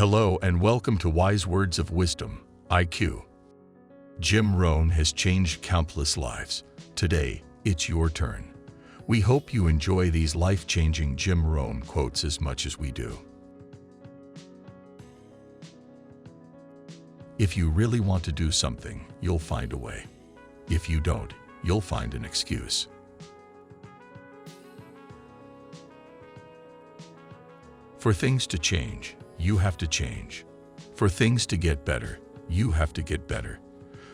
Hello and welcome to Wise Words of Wisdom, IQ. Jim Rohn has changed countless lives. Today, it's your turn. We hope you enjoy these life-changing Jim Rohn quotes as much as we do. If you really want to do something, you'll find a way. If you don't, you'll find an excuse. For things to change, you have to change. For things to get better, you have to get better.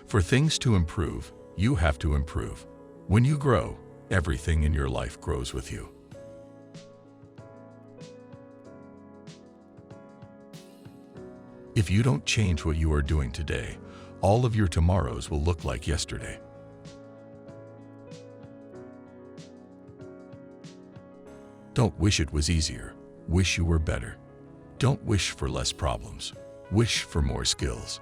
For things to improve, you have to improve. When you grow, everything in your life grows with you. If you don't change what you are doing today, all of your tomorrows will look like yesterday. Don't wish it was easier. Wish you were better. Don't wish for less problems. Wish for more skills.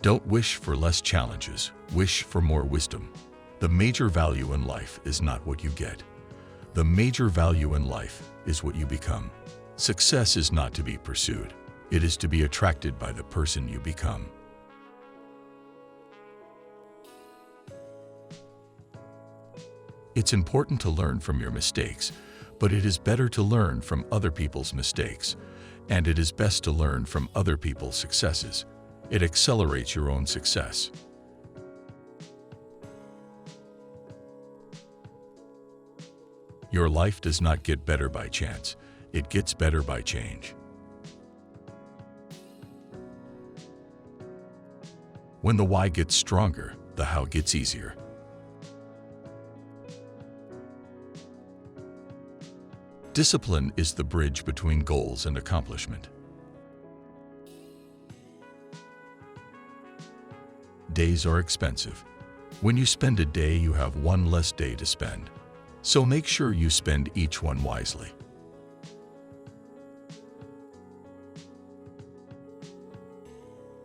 Don't wish for less challenges. Wish for more wisdom. The major value in life is not what you get. The major value in life is what you become. Success is not to be pursued. It is to be attracted by the person you become. It's important to learn from your mistakes, but it is better to learn from other people's mistakes, and it is best to learn from other people's successes. It accelerates your own success. Your life does not get better by chance. It gets better by change. When the why gets stronger, the how gets easier. Discipline is the bridge between goals and accomplishment. Days are expensive. When you spend a day, you have one less day to spend. So make sure you spend each one wisely.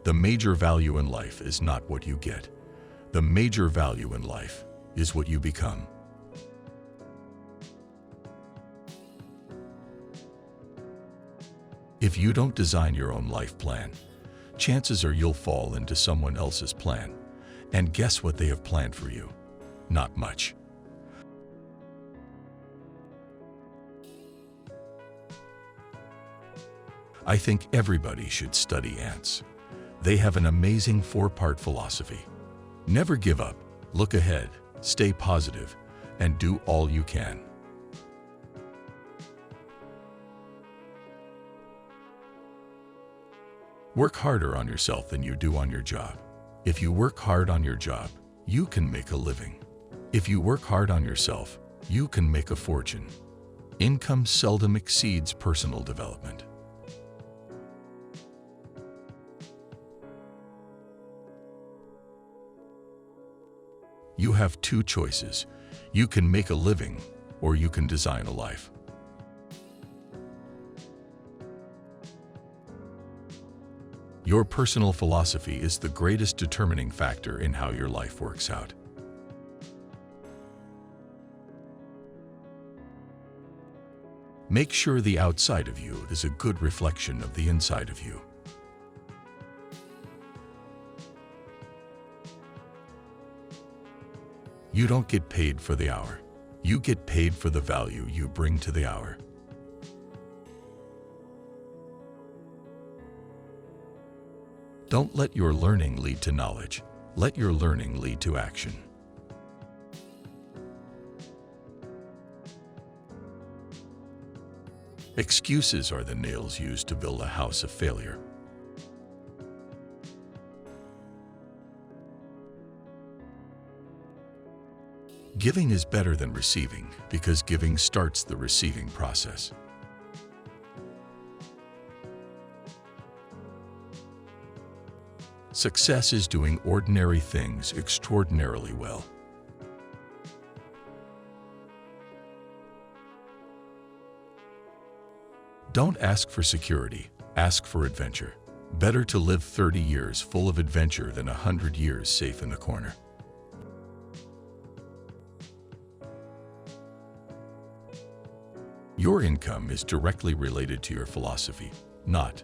The major value in life is not what you get. The major value in life is what you become. If you don't design your own life plan, chances are you'll fall into someone else's plan. And guess what they have planned for you? Not much. I think everybody should study ants. They have an amazing 4-part philosophy. Never give up, look ahead, stay positive, and do all you can. Work harder on yourself than you do on your job. If you work hard on your job, you can make a living. If you work hard on yourself, you can make a fortune. Income seldom exceeds personal development. You have two choices. You can make a living, or you can design a life. Your personal philosophy is the greatest determining factor in how your life works out. Make sure the outside of you is a good reflection of the inside of you. You don't get paid for the hour. You get paid for the value you bring to the hour. Don't let your learning lead to knowledge. Let your learning lead to action. Excuses are the nails used to build a house of failure. Giving is better than receiving because giving starts the receiving process. Success is doing ordinary things extraordinarily well. Don't ask for security, ask for adventure. Better to live 30 years full of adventure than 100 years safe in the corner. Your income is directly related to your philosophy, not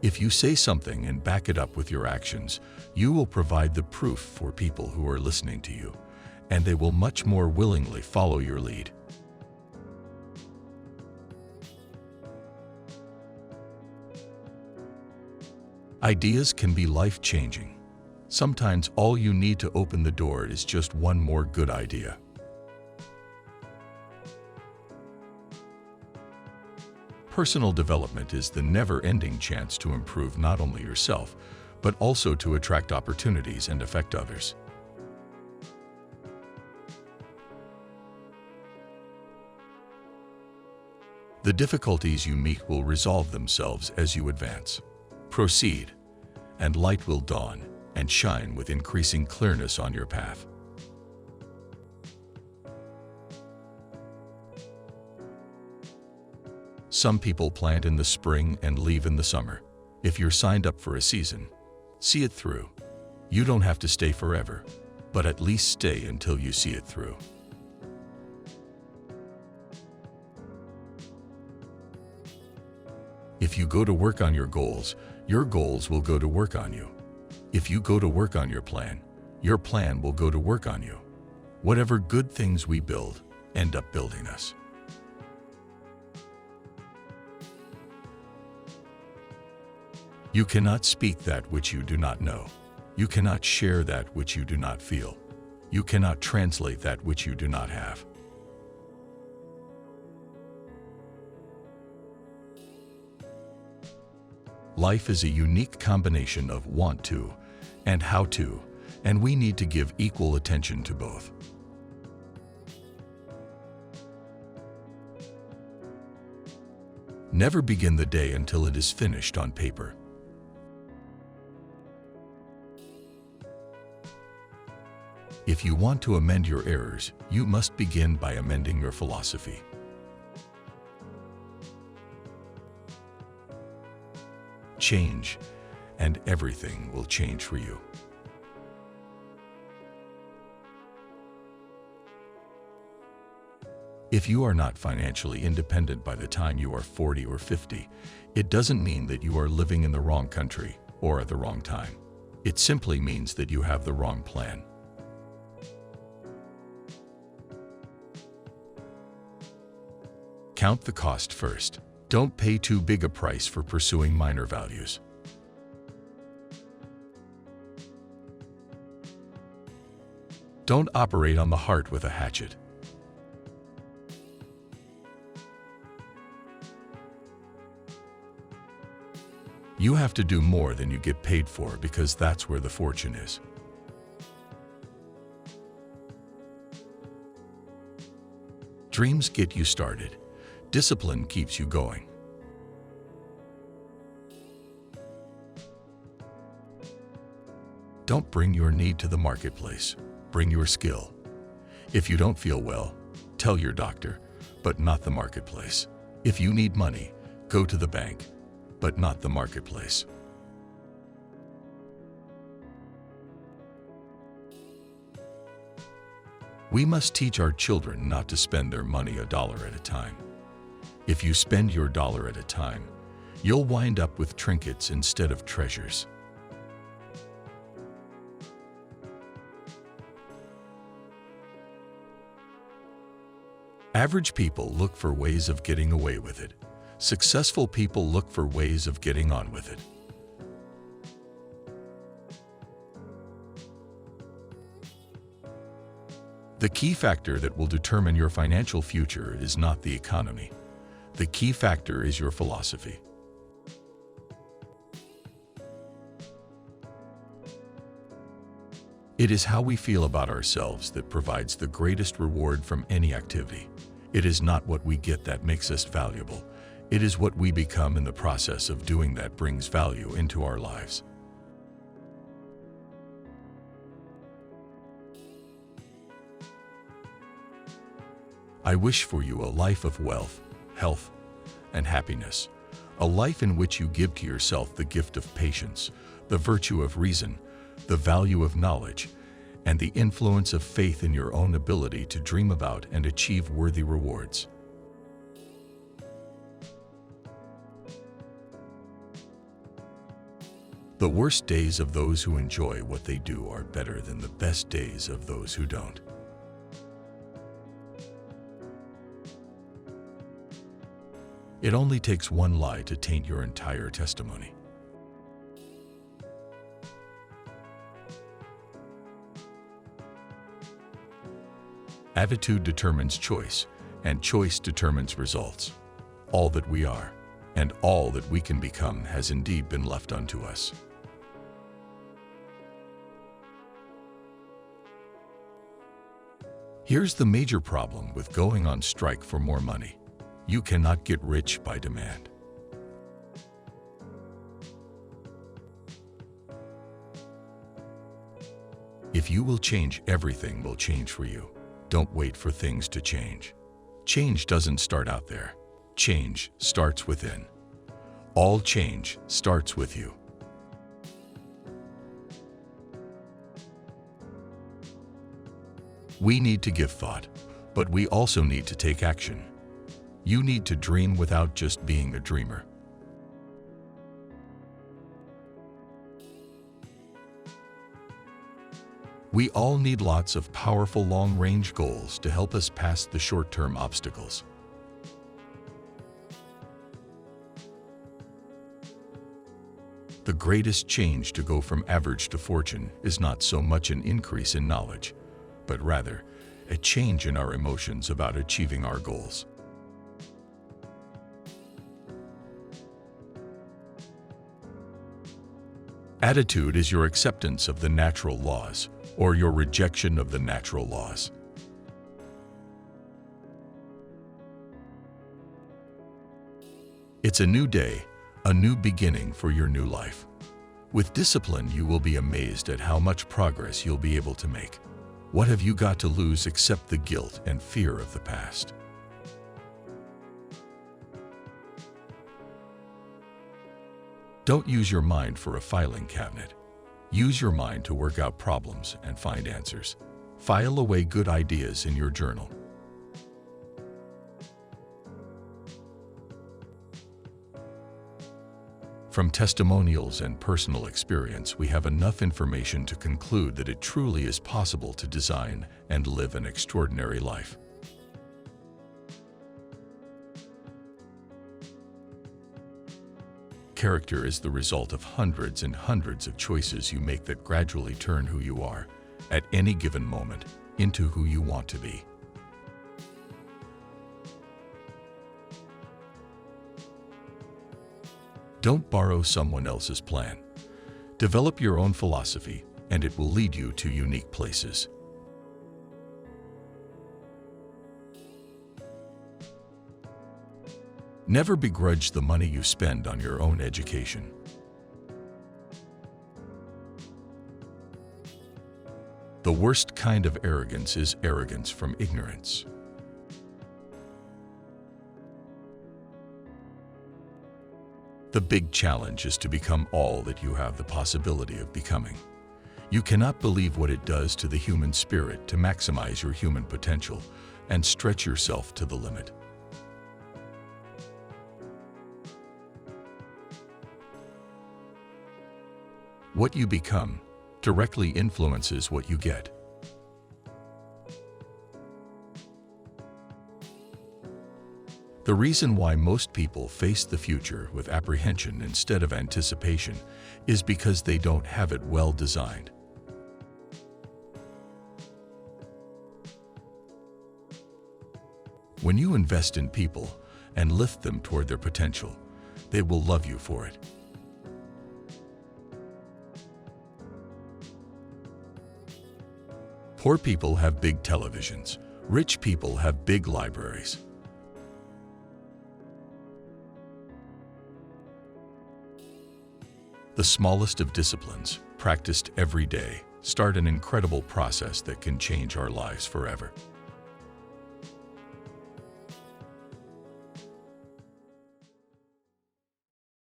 If you say something and back it up with your actions, you will provide the proof for people who are listening to you, and they will much more willingly follow your lead. Ideas can be life-changing. Sometimes all you need to open the door is just one more good idea. Personal development is the never-ending chance to improve not only yourself, but also to attract opportunities and affect others. The difficulties you meet will resolve themselves as you advance. Proceed, and light will dawn and shine with increasing clearness on your path. Some people plant in the spring and leave in the summer. If you're signed up for a season, see it through. You don't have to stay forever, but at least stay until you see it through. If you go to work on your goals will go to work on you. If you go to work on your plan will go to work on you. Whatever good things we build end up building us. You cannot speak that which you do not know. You cannot share that which you do not feel. You cannot translate that which you do not have. Life is a unique combination of want to and how to, and we need to give equal attention to both. Never begin the day until it is finished on paper. If you want to amend your errors, you must begin by amending your philosophy. Change, and everything will change for you. If you are not financially independent by the time you are 40 or 50, it doesn't mean that you are living in the wrong country or at the wrong time. It simply means that you have the wrong plan. Count the cost first. Don't pay too big a price for pursuing minor values. Don't operate on the heart with a hatchet. You have to do more than you get paid for because that's where the fortune is. Dreams get you started. Discipline keeps you going. Don't bring your need to the marketplace. Bring your skill. If you don't feel well, tell your doctor, but not the marketplace. If you need money, go to the bank, but not the marketplace. We must teach our children not to spend their money $1 at a time. If you spend your $1 at a time, you'll wind up with trinkets instead of treasures. Average people look for ways of getting away with it. Successful people look for ways of getting on with it. The key factor that will determine your financial future is not the economy. The key factor is your philosophy. It is how we feel about ourselves that provides the greatest reward from any activity. It is not what we get that makes us valuable. It is what we become in the process of doing that brings value into our lives. I wish for you a life of wealth, health, and happiness, a life in which you give to yourself the gift of patience, the virtue of reason, the value of knowledge, and the influence of faith in your own ability to dream about and achieve worthy rewards. The worst days of those who enjoy what they do are better than the best days of those who don't. It only takes one lie to taint your entire testimony. Attitude determines choice, and choice determines results. All that we are, and all that we can become has indeed been left unto us. Here's the major problem with going on strike for more money. You cannot get rich by demand. If you will change, everything will change for you. Don't wait for things to change. Change doesn't start out there. Change starts within. All change starts with you. We need to give thought, but we also need to take action. You need to dream without just being a dreamer. We all need lots of powerful long-range goals to help us pass the short-term obstacles. The greatest change to go from average to fortune is not so much an increase in knowledge, but rather a change in our emotions about achieving our goals. Attitude is your acceptance of the natural laws, or your rejection of the natural laws. It's a new day, a new beginning for your new life. With discipline, you will be amazed at how much progress you'll be able to make. What have you got to lose except the guilt and fear of the past? Don't use your mind for a filing cabinet. Use your mind to work out problems and find answers. File away good ideas in your journal. From testimonials and personal experience, we have enough information to conclude that it truly is possible to design and live an extraordinary life. Character is the result of hundreds and hundreds of choices you make that gradually turn who you are, at any given moment, into who you want to be. Don't borrow someone else's plan. Develop your own philosophy, and it will lead you to unique places. Never begrudge the money you spend on your own education. The worst kind of arrogance is arrogance from ignorance. The big challenge is to become all that you have the possibility of becoming. You cannot believe what it does to the human spirit to maximize your human potential and stretch yourself to the limit. What you become directly influences what you get. The reason why most people face the future with apprehension instead of anticipation is because they don't have it well designed. When you invest in people and lift them toward their potential, they will love you for it. Poor people have big televisions. Rich people have big libraries. The smallest of disciplines, practiced every day, start an incredible process that can change our lives forever.